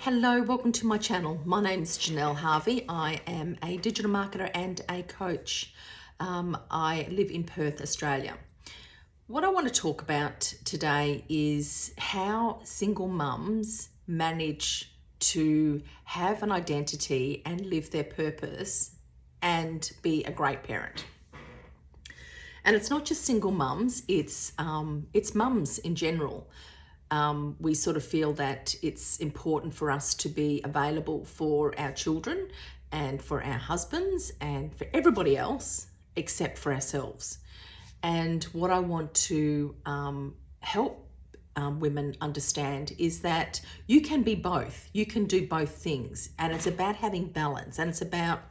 Hello, welcome to my channel. My name's Janelle Harvey. I am a digital marketer and a coach. I live in Perth, Australia. What I want to talk about today is how single mums manage to have an identity and live their purpose and be a great parent. And it's not just single mums, it's mums in general. We sort of feel that it's important for us to be available for our children and for our husbands and for everybody else except for ourselves. And what I want to help women understand is that you can be both. You can do both things. And it's about having balance. And it's about,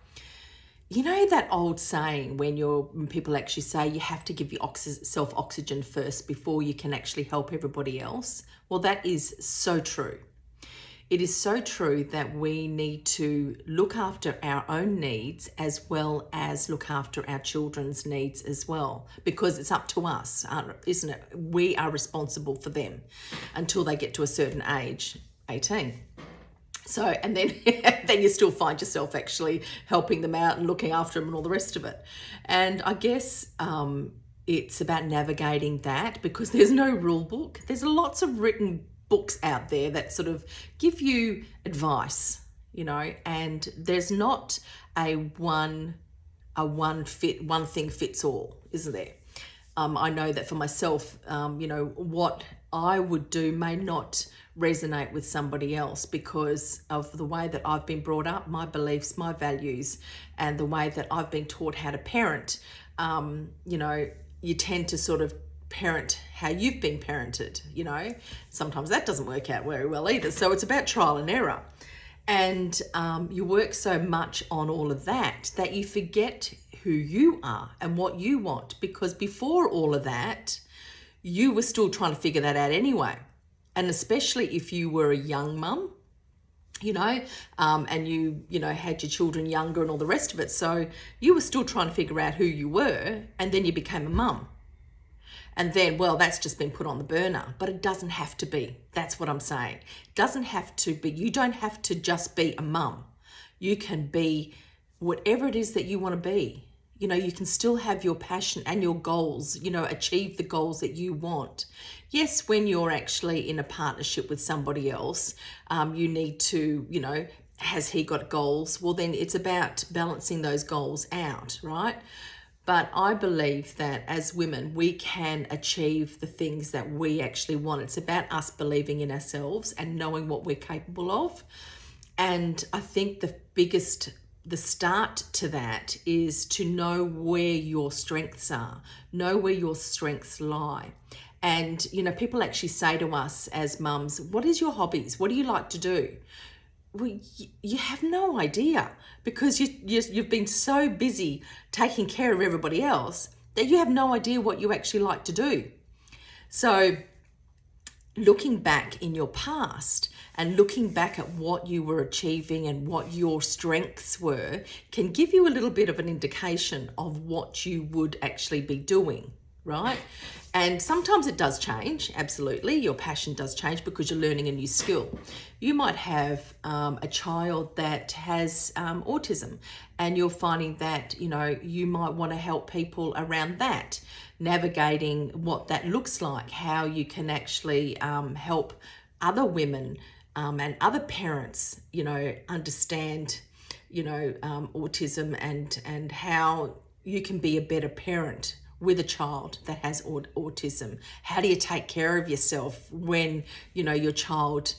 you know, that old saying when people actually say you have to give yourself oxygen first before you can actually help everybody else. Well, that is so true. It is so true that we need to look after our own needs as well as look after our children's needs as well, because it's up to us, isn't it? We are responsible for them until they get to a certain age, 18. So, and then then you still find yourself actually helping them out and looking after them and all the rest of it. And I guess it's about navigating that, because there's no rule book. There's lots of written books out there that sort of give you advice, you know, and there's not a one thing fits all, isn't there? I know that for myself, you know, what I would do may not resonate with somebody else because of the way that I've been brought up, my beliefs, my values, and the way that I've been taught how to parent. You know, you tend to sort of parent how you've been parented, you know. Sometimes that doesn't work out very well either. So it's about trial and error. And you work so much on all of that that you forget who you are and what you want, because before all of that, you were still trying to figure that out anyway. And especially if you were a young mum, you know, and you know, had your children younger and all the rest of it. So you were still trying to figure out who you were, and then you became a mum. And then, well, that's just been put on the burner, but it doesn't have to be. That's what I'm saying. It doesn't have to be. You don't have to just be a mum. You can be whatever it is that you want to be. You know, you can still have your passion and your goals, you know, achieve the goals that you want. Yes, when you're actually in a partnership with somebody else, you need to, you know, has he got goals? Well, then it's about balancing those goals out, right? But I believe that as women, we can achieve the things that we actually want. It's about us believing in ourselves and knowing what we're capable of. And I think the start to that is to know where your strengths are, know where your strengths lie. And, you know, people actually say to us as mums, what is your hobbies? What do you like to do? Well, you have no idea, because you've been so busy taking care of everybody else that you have no idea what you actually like to do. So looking back in your past and looking back at what you were achieving and what your strengths were can give you a little bit of an indication of what you would actually be doing, right? And sometimes it does change, absolutely. Your passion does change because you're learning a new skill. You might have a child that has autism, and you're finding that, you know, you might want to help people around that, navigating what that looks like, how you can actually help other women and other parents, you know, understand, you know, autism and how you can be a better parent with a child that has autism. How do you take care of yourself when, you know, your child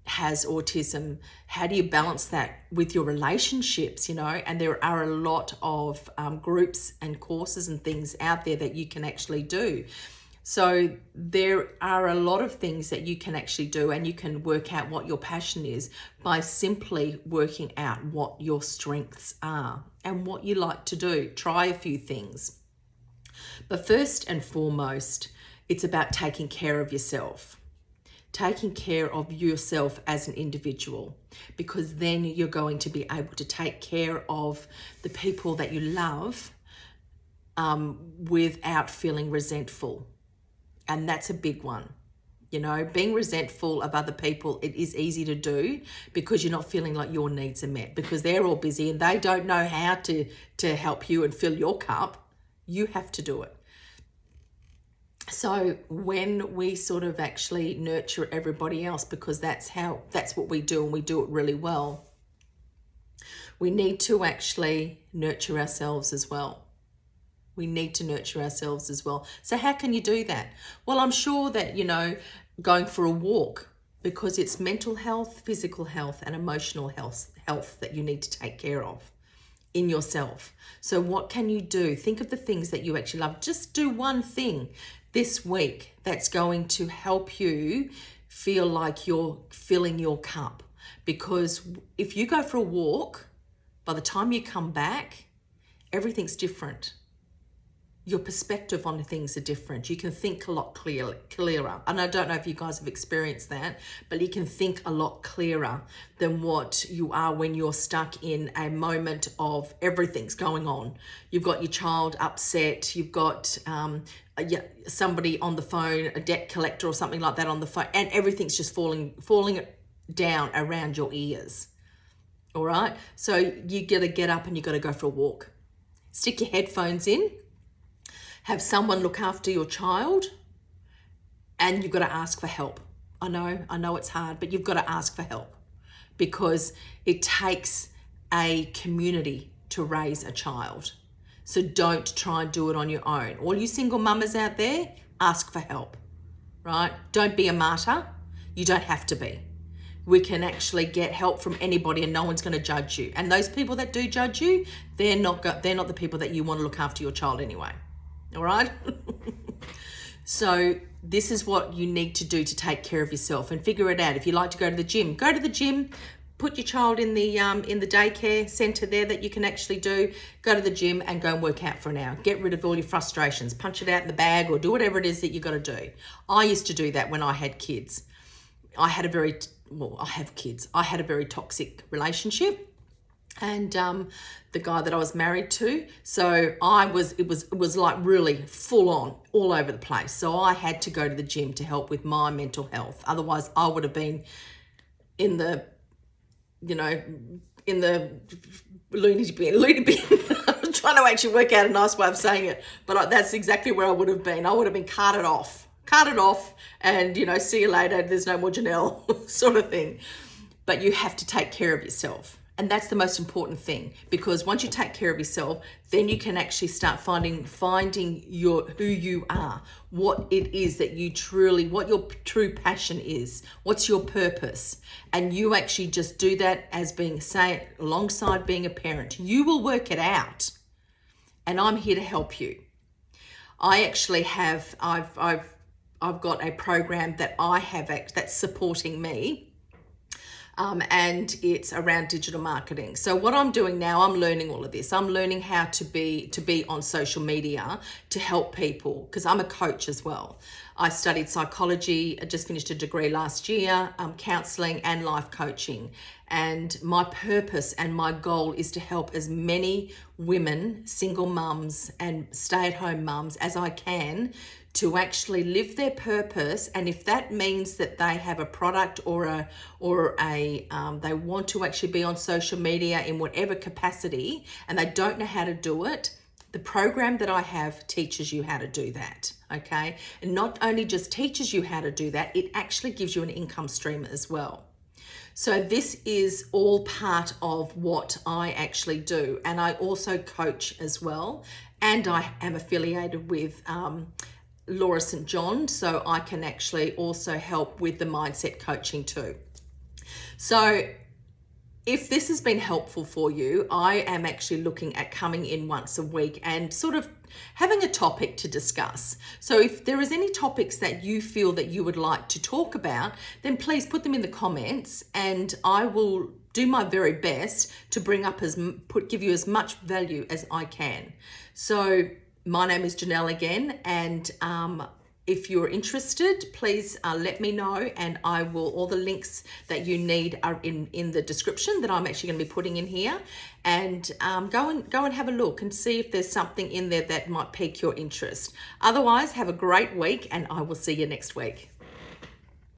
has autism? How do you balance that with your relationships, you know? And there are a lot of groups and courses and things out there that you can actually do. So there are a lot of things that you can actually do, and you can work out what your passion is by simply working out what your strengths are and what you like to do. Try a few things. But first and foremost, it's about taking care of yourself. Taking care of yourself as an individual, because then you're going to be able to take care of the people that you love without feeling resentful. And that's a big one. You know, being resentful of other people, it is easy to do because you're not feeling like your needs are met, because they're all busy and they don't know how to help you and fill your cup. You have to do it. So when we sort of actually nurture everybody else, because that's what we do, and we do it really well, we need to actually nurture ourselves as well. We need to nurture ourselves as well. So how can you do that? Well, I'm sure that, you know, going for a walk, because it's mental health, physical health, and emotional health that you need to take care of in yourself. So what can you do? Think of the things that you actually love. Just do one thing this week that's going to help you feel like you're filling your cup. Because if you go for a walk, by the time you come back, everything's different. Your perspective on things are different. You can think a lot clearer. And I don't know if you guys have experienced that, but you can think a lot clearer than what you are when you're stuck in a moment of everything's going on. You've got your child upset, you've got somebody on the phone, a debt collector or something like that on the phone, and everything's just falling down around your ears. All right? So you got to get up and you got to go for a walk. Stick your headphones in. Have someone look after your child, and you've got to ask for help. I know it's hard, but you've got to ask for help, because it takes a community to raise a child. So don't try and do it on your own. All you single mamas out there, ask for help, right? Don't be a martyr. You don't have to be. We can actually get help from anybody, and no one's going to judge you. And those people that do judge you, they're not the people that you want to look after your child anyway. All right. So this is what you need to do to take care of yourself, and figure it out. If you like to go to the gym, go to the gym. Put your child in the daycare center there that you can actually do. Go to the gym and go and work out for an hour. Get rid of all your frustrations. Punch it out in the bag, or do whatever it is that you got to do. I used to do that when I had kids. I have kids. I had a very toxic relationship. And the guy that I was married to, so it was like really full on, all over the place. So I had to go to the gym to help with my mental health. Otherwise, I would have been in the loony bin. I'm trying to actually work out a nice way of saying it, but that's exactly where I would have been. I would have been carted off, and see you later. There's no more Janelle, sort of thing. But you have to take care of yourself. And that's the most important thing, because once you take care of yourself, then you can actually start finding who you are, what it is that what your true passion is, what's your purpose. And you actually just do that as alongside being a parent. You will work it out, and I'm here to help you. I actually have, I've got a program that I have that's supporting me. And it's around digital marketing. So what I'm doing now, I'm learning all of this. I'm learning how to be on social media to help people, because I'm a coach as well. I studied psychology. I just finished a degree last year, counseling and life coaching. And my purpose and my goal is to help as many women, single mums and stay-at-home mums as I can, to actually live their purpose. And if that means that they have a product or they want to actually be on social media in whatever capacity, and they don't know how to do it, the program that I have teaches you how to do that, okay? And not only just teaches you how to do that, it actually gives you an income stream as well. So this is all part of what I actually do. And I also coach as well. And I am affiliated with Laura St. John, so I can actually also help with the mindset coaching too. So if this has been helpful for you, I am actually looking at coming in once a week and sort of having a topic to discuss. So if there is any topics that you feel that you would like to talk about, then please put them in the comments, and I will do my very best to give you as much value as I can. So my name is Janelle again, and if you're interested, please let me know, and I will, all the links that you need are in the description that I'm actually going to be putting in here, and go and have a look and see if there's something in there that might pique your interest. Otherwise, have a great week, and I will see you next week.